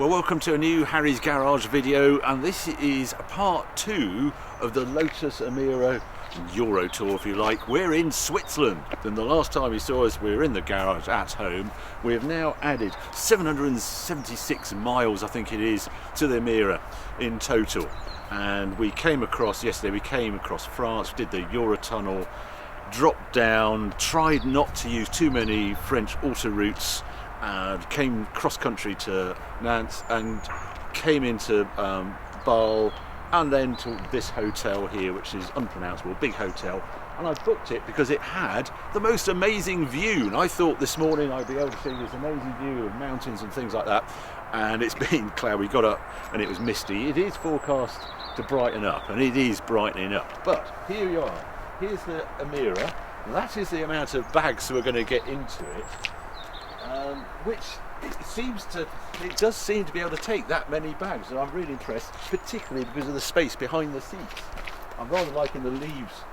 Well, welcome to a new Harry's Garage video, and this is part 2 of the Lotus Emira Euro tour, if you like. We're in Switzerland, and the last time you saw us we were in the garage at home. We have now added 776 miles, I think it is, to the Emira in total. And we came across France, did the Eurotunnel, dropped down, tried not to use too many French autoroutes, came cross-country to Nantes and came into Bâle, and then to this hotel here, which is unpronounceable, big hotel. And I booked it because it had the most amazing view, and I thought this morning I'd be able to see this amazing view of mountains and things like that, and it's been cloudy. We got up and it was misty. It is forecast to brighten up, and it is brightening up, but here we are. Here's the Emira. That is the amount of bags we're going to get into it. Which it does seem to be able to take that many bags, and I'm really impressed, particularly because of the space behind the seats. I'm rather liking the leaves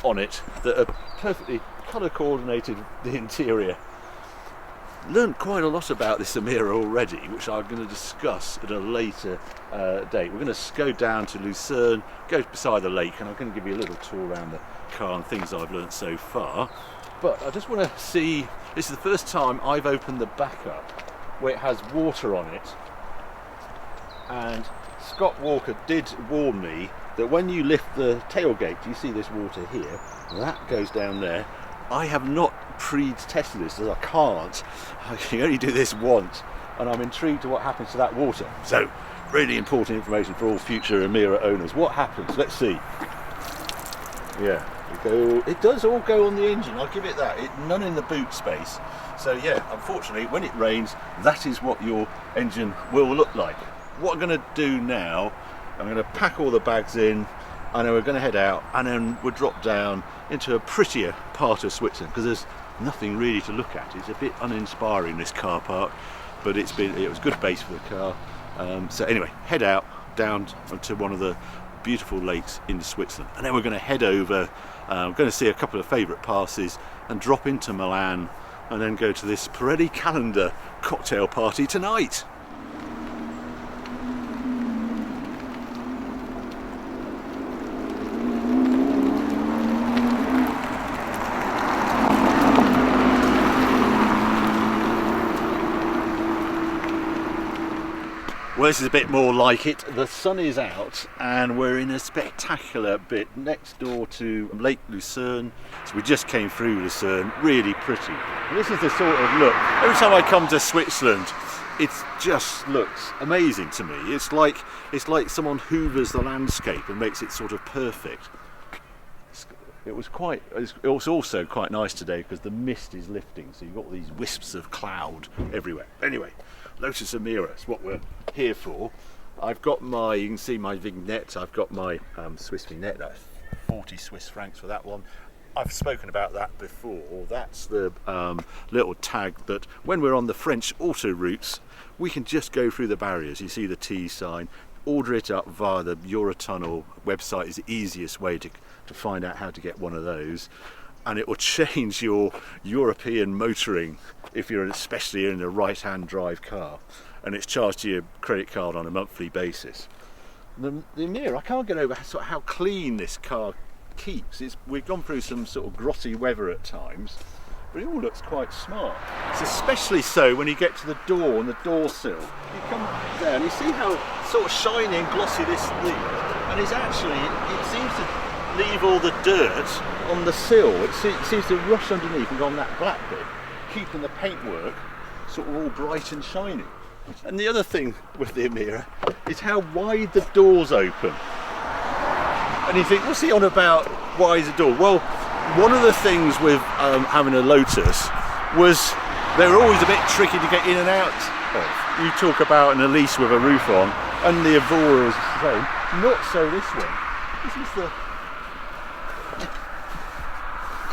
on it that are perfectly colour coordinated with the interior. Learned quite a lot about this Emira already, which I'm going to discuss at a later date. We're going to go down to Lucerne, go beside the lake, and I'm going to give you a little tour around the car and things I've learnt so far. But I just want to see, this is the first time I've opened the back up where it has water on it, and Scott Walker did warn me that when you lift the tailgate, you see this water here, that goes down there. I have not pre-tested this, as I can't. I can only do this once, and I'm intrigued to what happens to that water. So, really important information for all future Emira owners. What happens? Let's see. Yeah. It does all go on the engine, I'll give it that. None in the boot space. So yeah, unfortunately, when it rains, that is what your engine will look like. What I'm going to do now, I'm going to pack all the bags in, and then we're going to head out, and then we'll drop down into a prettier part of Switzerland, because there's nothing really to look at. It's a bit uninspiring, this car park, but it was good base for the car. So anyway, head out down to one of the beautiful lakes in Switzerland, and then we're going to head over. We're going to see a couple of favourite passes and drop into Milan, and then go to this Pirelli Calendar cocktail party tonight. Well, this is a bit more like it. The sun is out and we're in a spectacular bit next door to Lake Lucerne. So we just came through Lucerne, really pretty. And this is the sort of look. Every time I come to Switzerland, it just looks amazing to me. It's like someone hoovers the landscape and makes it sort of perfect. It was also quite nice today because the mist is lifting, so you've got these wisps of cloud everywhere. Anyway, Lotus Emira is what we're here for. I've got you can see my vignette. I've got my Swiss vignette. That's 40 Swiss francs for that one. I've spoken about that before. That's the little tag that when we're on the French autoroutes, we can just go through the barriers. You see the T sign. Order it up via the Eurotunnel website is the easiest way to find out how to get one of those, and it will change your European motoring if you're especially in a right-hand drive car, and it's charged to your credit card on a monthly basis. The Emira, I can't get over sort of how clean this car keeps. We've gone through some sort of grotty weather at times, but it all looks quite smart. It's especially so when you get to the door and the door sill. You come there and you see how sort of shiny and glossy this thing is, and it's actually, it seems to leave all the dirt on the sill. It seems to rush underneath and go on that black bit, keeping the paintwork sort of all bright and shiny. And the other thing with the Emira is how wide the doors open. And you think, what's he on about, why is the door? Well, one of the things with having a Lotus was they were always a bit tricky to get in and out of. You talk about an Elise with a roof on, and the Evora is the same. Not so this one. This is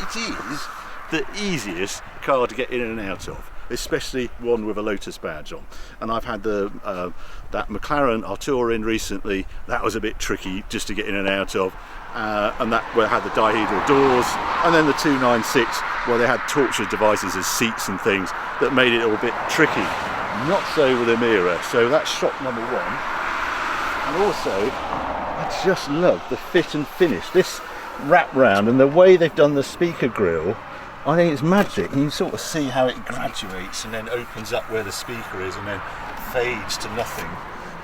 it is the easiest car to get in and out of, especially one with a Lotus badge on. And I've had that McLaren Artura in recently. That was a bit tricky just to get in and out of. And that had the dihedral doors, and then the 296 where they had torture devices as seats and things that made it all a bit tricky. Not so with Emira, so that's shot number one. And also, I just love the fit and finish. This wrap round and the way they've done the speaker grille, I think it's magic. You can sort of see how it graduates and then opens up where the speaker is and then fades to nothing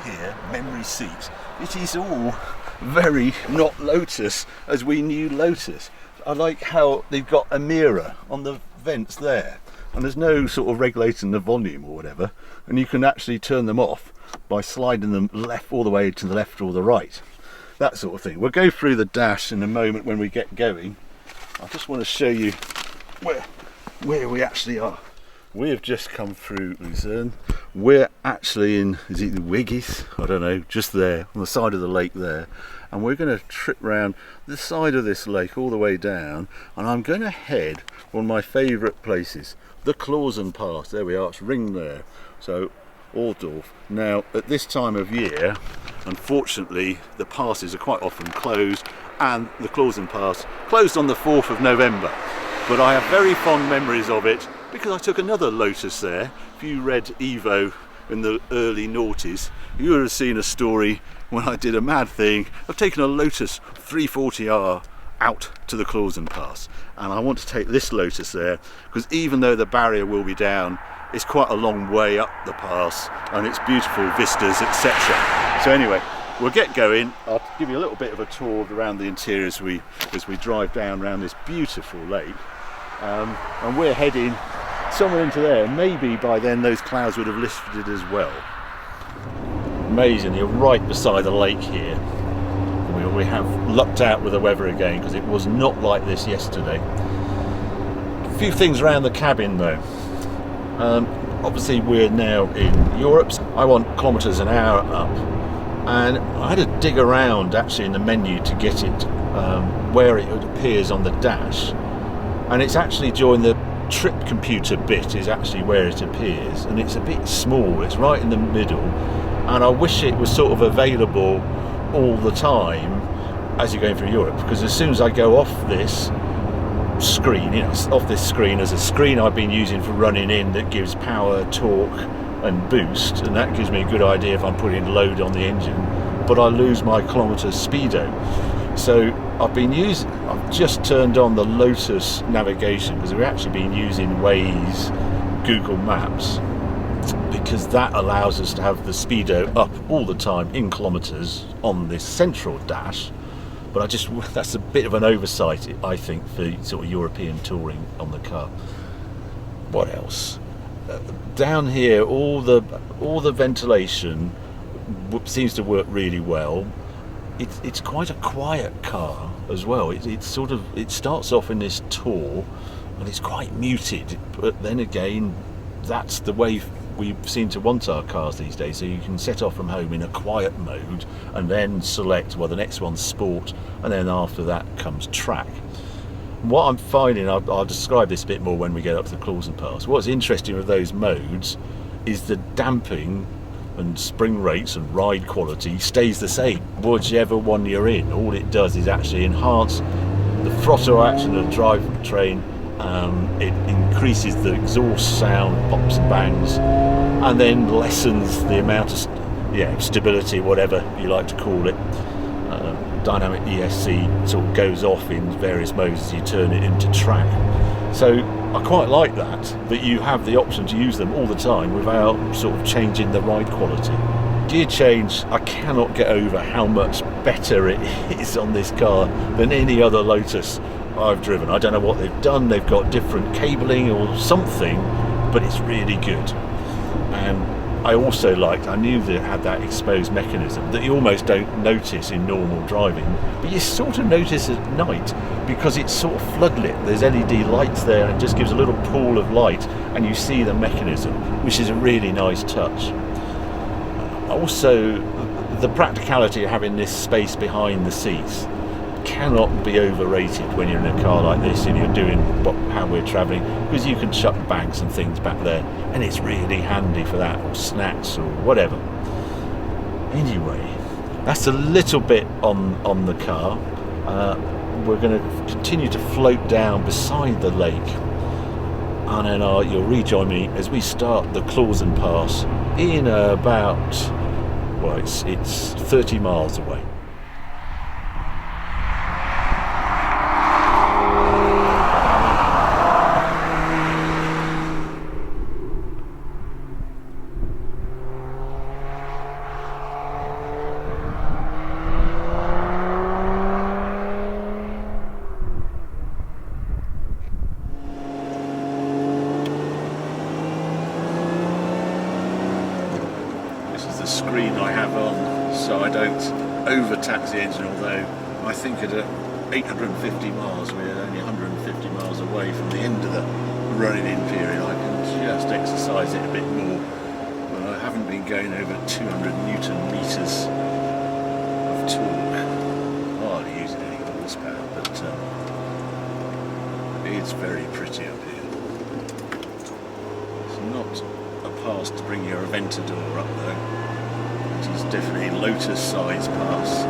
here. Memory seats. It is all very not Lotus as we knew Lotus. I like how they've got Emira on the vents there, and there's no sort of regulating the volume or whatever, and you can actually turn them off by sliding them left, all the way to the left or the right, that sort of thing. We'll go through the dash in a moment when we get going. I just want to show you where we actually are. We have just come through Luzerne. We're actually in, is it the Wiggies? I don't know, just there on the side of the lake there. And we're going to trip round the side of this lake all the way down, and I'm going to head one of my favourite places, the Clausen Pass. There we are, it's ringed there. So Ohrdorf. Now at this time of year, unfortunately, the passes are quite often closed, and the Clausen Pass closed on the 4th of November. But I have very fond memories of it because I took another Lotus there. If you read Evo in the early noughties, you would have seen a story when I did a mad thing of taking a Lotus 340R out to the Clausen Pass. And I want to take this Lotus there because even though the barrier will be down, it's quite a long way up the pass and it's beautiful vistas, etc. So anyway, we'll get going. I'll give you a little bit of a tour around the interior as we drive down around this beautiful lake. And we're heading somewhere into there. Maybe by then those clouds would have lifted as well. Amazing, you're right beside the lake here. We have lucked out with the weather again because it was not like this yesterday. A few things around the cabin though. Obviously we're now in Europe. I want kilometres an hour up, and I had to dig around actually in the menu to get it where it appears on the dash, and it's actually during the trip computer bit is actually where it appears, and it's a bit small, it's right in the middle, and I wish it was sort of available all the time as you're going through Europe, because as soon as I go off this screen, off this screen, as a screen I've been using for running in that gives power, torque and boost, and that gives me a good idea if I'm putting load on the engine, but I lose my kilometre speedo. So I've just turned on the Lotus navigation because we've actually been using Waze, Google Maps, because that allows us to have the speedo up all the time in kilometres on this central dash. But that's a bit of an oversight, I think, for sort of European touring on the car. What else? Down here, all the ventilation seems to work really well. It's quite a quiet car as well. It starts off in this tour, and it's quite muted. But then again, that's the way we seem to want our cars these days. So you can set off from home in a quiet mode, and then select, well, the next one's sport, and then after that comes track. What I'm finding, I'll describe this a bit more when we get up to the Clausen Pass. What's interesting with those modes is the damping and spring rates and ride quality stays the same whichever one you're in. All it does is actually enhance the throttle action of the drivetrain. It increases the exhaust sound, pops and bangs, and then lessens the amount of stability, whatever you like to call it. Dynamic ESC sort of goes off in various modes as you turn it into track. So I quite like that you have the option to use them all the time without sort of changing the ride quality. Gear change, I cannot get over how much better it is on this car than any other Lotus I've driven. I don't know what they've done, they've got different cabling or something, but it's really good. And I also liked, I knew that it had that exposed mechanism that you almost don't notice in normal driving, but you sort of notice at night because it's sort of floodlit. There's LED lights there, and it just gives a little pool of light, and you see the mechanism, which is a really nice touch. Also, the practicality of having this space behind the seats cannot be overrated when you're in a car like this and you're doing how we're travelling, because you can chuck bags and things back there, and it's really handy for that, or snacks or whatever. Anyway, that's a little bit on the car. We're going to continue to float down beside the lake. and then you'll rejoin me as we start the Clausen Pass in about, well, it's 30 miles away. Screen I have on so I don't overtax the engine, although I think at 850 miles we're only 150 miles away from the end of the running in period. I can just exercise it a bit more, but I haven't been going over 200 Newton meters of torque, hardly using any horsepower, but it's very pretty up here. It's not a pass to bring your Aventador up though. It is definitely Lotus size pass.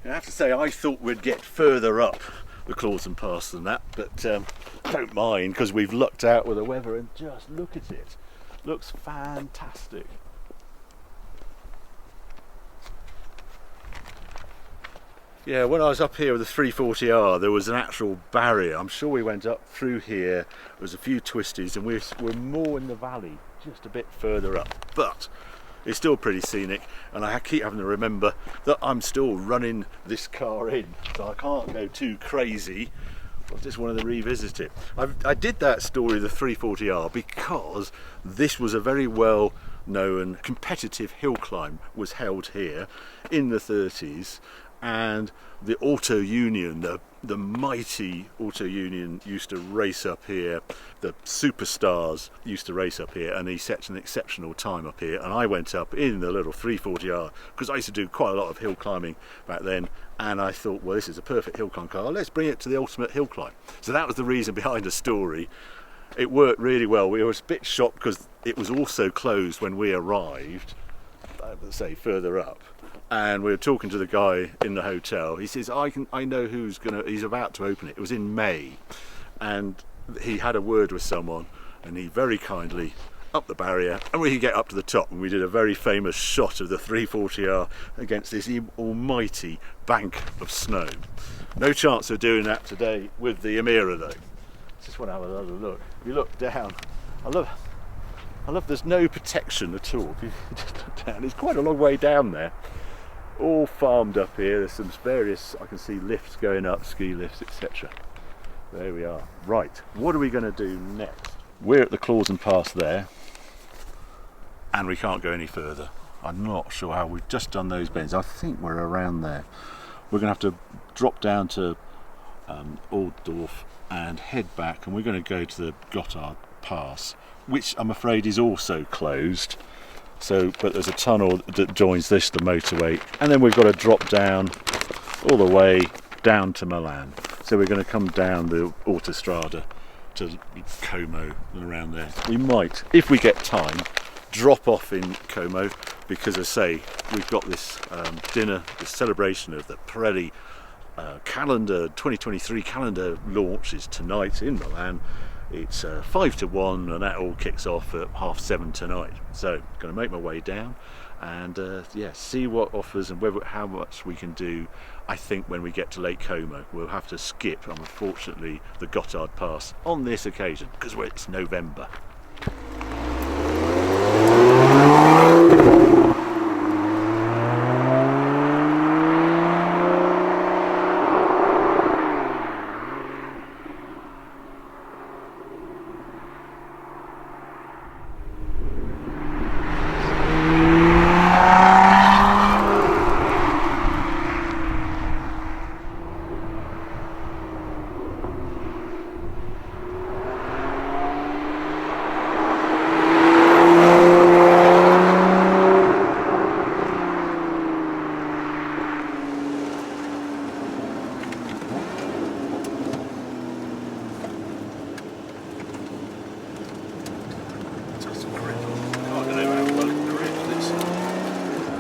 I have to say, I thought we'd get further up the Clausen Pass than that, but don't mind, because we've lucked out with the weather, and just look at it. Looks fantastic. Yeah, when I was up here with the 340R, there was an actual barrier. I'm sure we went up through here. There was a few twisties, and we're more in the valley, just a bit further up. But it's still pretty scenic, and I keep having to remember that I'm still running this car in, so I can't go too crazy. I just wanted to revisit it. I did that story of the 340R because this was a very well known competitive hill climb, was held here in the 30s, and the Auto Union, the mighty Auto Union, used to race up here. The superstars used to race up here, and he set an exceptional time up here, and I went up in the little 340R because I used to do quite a lot of hill climbing back then, and I thought, well, this is a perfect hill climb car, let's bring it to the ultimate hill climb. So that was the reason behind the story. It worked really well. We were a bit shocked because it was also closed when we arrived, let's say further up. And we were talking to the guy in the hotel. He says, I know he's about to open it. It was in May, and he had a word with someone, and he very kindly up the barrier, and we could get up to the top, and we did a very famous shot of the 340R against this almighty bank of snow. No chance of doing that today with the Emira though. Just want to have another look. If you look down, I love there's no protection at all. If you just look down, it's quite a long way down there. All farmed up here. There's some various, I can see lifts going up, ski lifts, etc. There we are. Right, what are we going to do next? We're at the Clausen Pass there, and we can't go any further. I'm not sure how. We've just done those bends. I think we're around there. We're going to have to drop down to Altdorf and head back, and we're going to go to the Gotthard Pass, which I'm afraid is also closed. So, but there's a tunnel that joins this, the motorway, and then we've got to drop down all the way down to Milan. So we're going to come down the Autostrada to Como and around there. We might, if we get time, drop off in Como, because as I say, we've got this dinner, this celebration of the Pirelli Calendar 2023 calendar launches tonight in Milan. It's 5 to 1, and that all kicks off at 7:30 tonight. So I'm going to make my way down and yeah, see what offers and how much we can do. I think when we get to Lake Como, we'll have to skip, unfortunately, the Gotthard Pass on this occasion because it's November.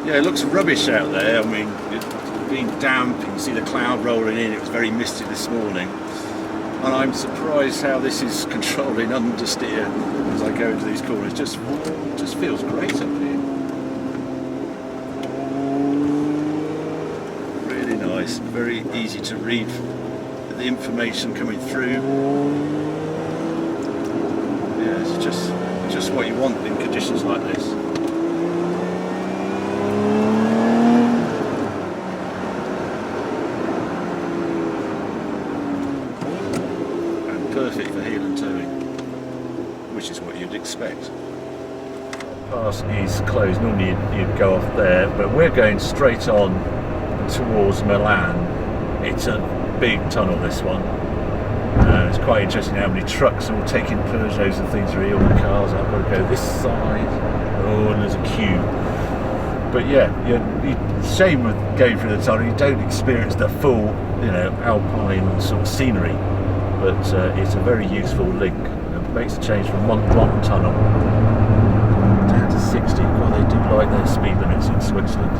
Yeah, it looks rubbish out there. I mean, it's been damp, you can see the cloud rolling in. It was very misty this morning. And I'm surprised how this is controlling understeer as I go into these corners. Just feels great up here. Really nice, very easy to read the information coming through. Yeah, it's just what you want in conditions like this. And perfect for heel and towing, which is what you'd expect. Pass is closed. Normally you'd go off there, but we're going straight on towards Milan. It's a big tunnel, this one. It's quite interesting how many trucks are all taking Peugeots and things through here. All the cars. I've got to go this side. Oh, and there's a queue. But yeah, it's a shame with going through the tunnel. You don't experience the full, alpine sort of scenery. But it's a very useful link. It makes a change from one tunnel down to 60. God, they do like their speed limits in Switzerland.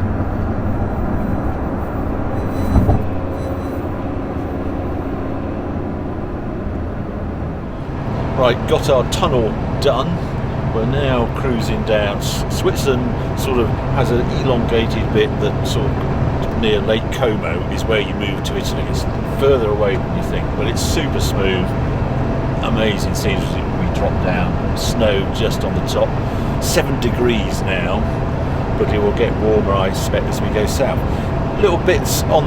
Right, got our tunnel done. We're now cruising down. Switzerland sort of has an elongated bit that sort of near Lake Como is where you move to Italy. It's further away than you think, but it's super smooth. Amazing scenery. We drop down, snow just on the top. 7 degrees now, but it will get warmer, I expect, as we go south. Little bits on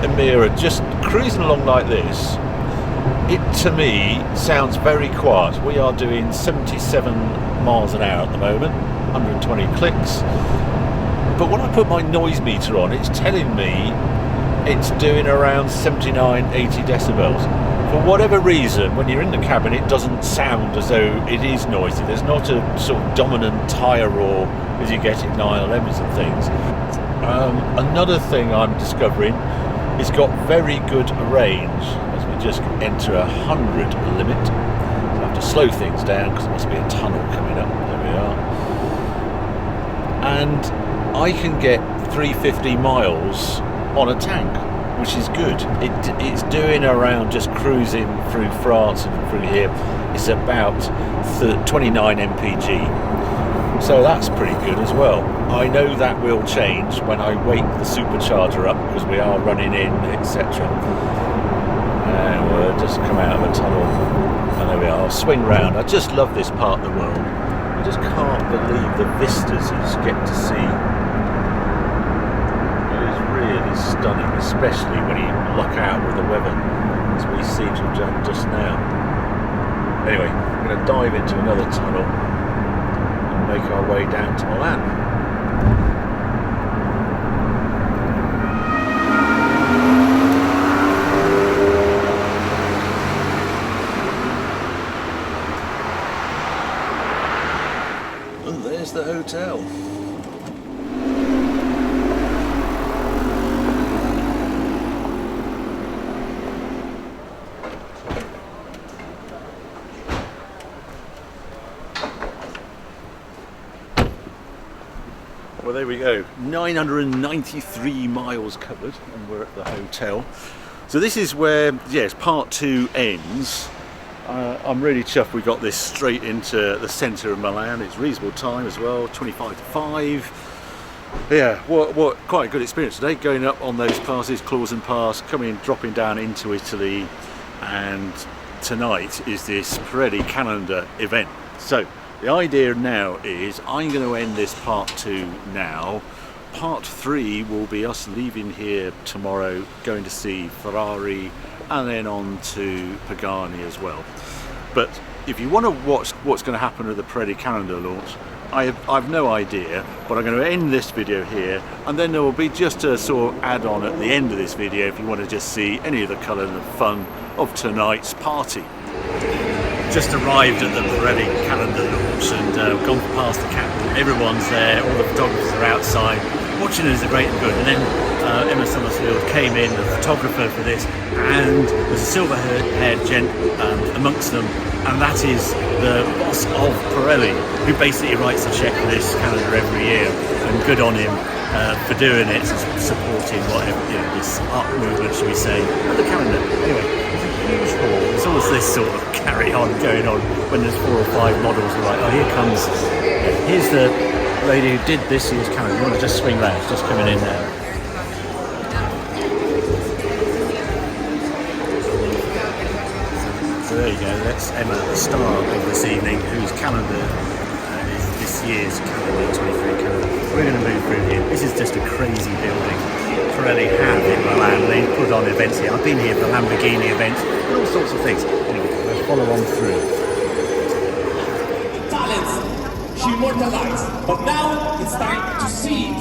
Emira, just cruising along like this. It, to me, sounds very quiet. We are doing 77 miles an hour at the moment, 120 clicks. But when I put my noise meter on, it's telling me it's doing around 79, 80 decibels. For whatever reason, when you're in the cabin, it doesn't sound as though it is noisy. There's not a sort of dominant tyre roar as you get in 911s and things. Another thing I'm discovering, it's got very good range. Just enter 100 limit. So I have to slow things down because there must be a tunnel coming up. There we are. And I can get 350 miles on a tank, which is good. It's doing around, just cruising through France and through here, it's about 29 mpg. So that's pretty good as well. I know that will change when I wake the supercharger up because we are running in, etc. And we'll just come out of a tunnel, and there we are. I'll swing round. I just love this part of the world. I just can't believe the vistas you get to see. It is really stunning, especially when you luck out with the weather, as we seem to have done just now. Anyway, we're going to dive into another tunnel and make our way down to Milan. The hotel. Well, there we go. 993 miles covered, and we're at the hotel. So this is where, yes, part 2 ends. I'm really chuffed we got this straight into the centre of Milan. It's reasonable time as well, 25 to 5. Yeah, what quite a good experience today, going up on those passes, Clausen Pass, dropping down into Italy, and tonight is this Pirelli Calendar event. So the idea now is I'm going to end this part 2 now. Part 3 will be us leaving here tomorrow, going to see Ferrari, and then on to Pagani as well. But if you want to watch what's going to happen with the Pirelli Calendar launch, I've no idea, but I'm going to end this video here, and then there will be just a sort of add-on at the end of this video if you want to just see any of the colour and the fun of tonight's party. Just arrived at the Pirelli Calendar launch and gone past the captain. Everyone's there, all the photographers are outside watching us, a great and good. And then Emma Summersfield came in, the photographer for this, and there's a silver-haired gent amongst them, and that is the boss of Pirelli, who basically writes the check for this calendar every year. and good on him for doing it, supporting whatever, this art movement, shall we say. But the calendar, anyway, it's a huge hall. There's always this sort of carry on going on when there's 4 or 5 models. We're like, oh, here comes, here's the lady who did this year's calendar. You want to just swing round, just coming in now. So there you go, that's Emma, the star of this evening, whose calendar is this year's calendar, 23 calendar. We're going to move through here. This is just a crazy building. Pirelli have in Milan, they put on events here. I've been here for Lamborghini events and all sorts of things. Anyway, let's follow on through. Talents she immortalized, but now it's time to see it.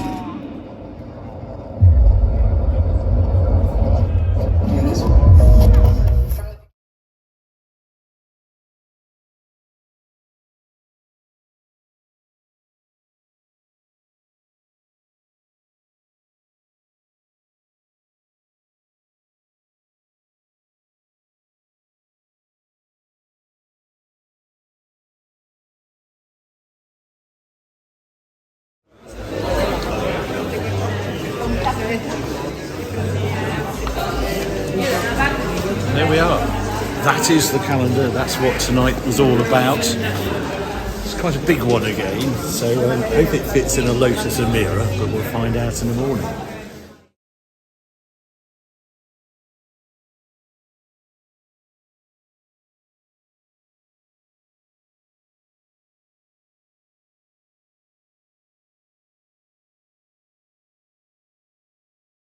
There we are. That is the calendar. That's what tonight was all about. It's quite a big one again, so I hope it fits in a Lotus Emira, but we'll find out in the morning.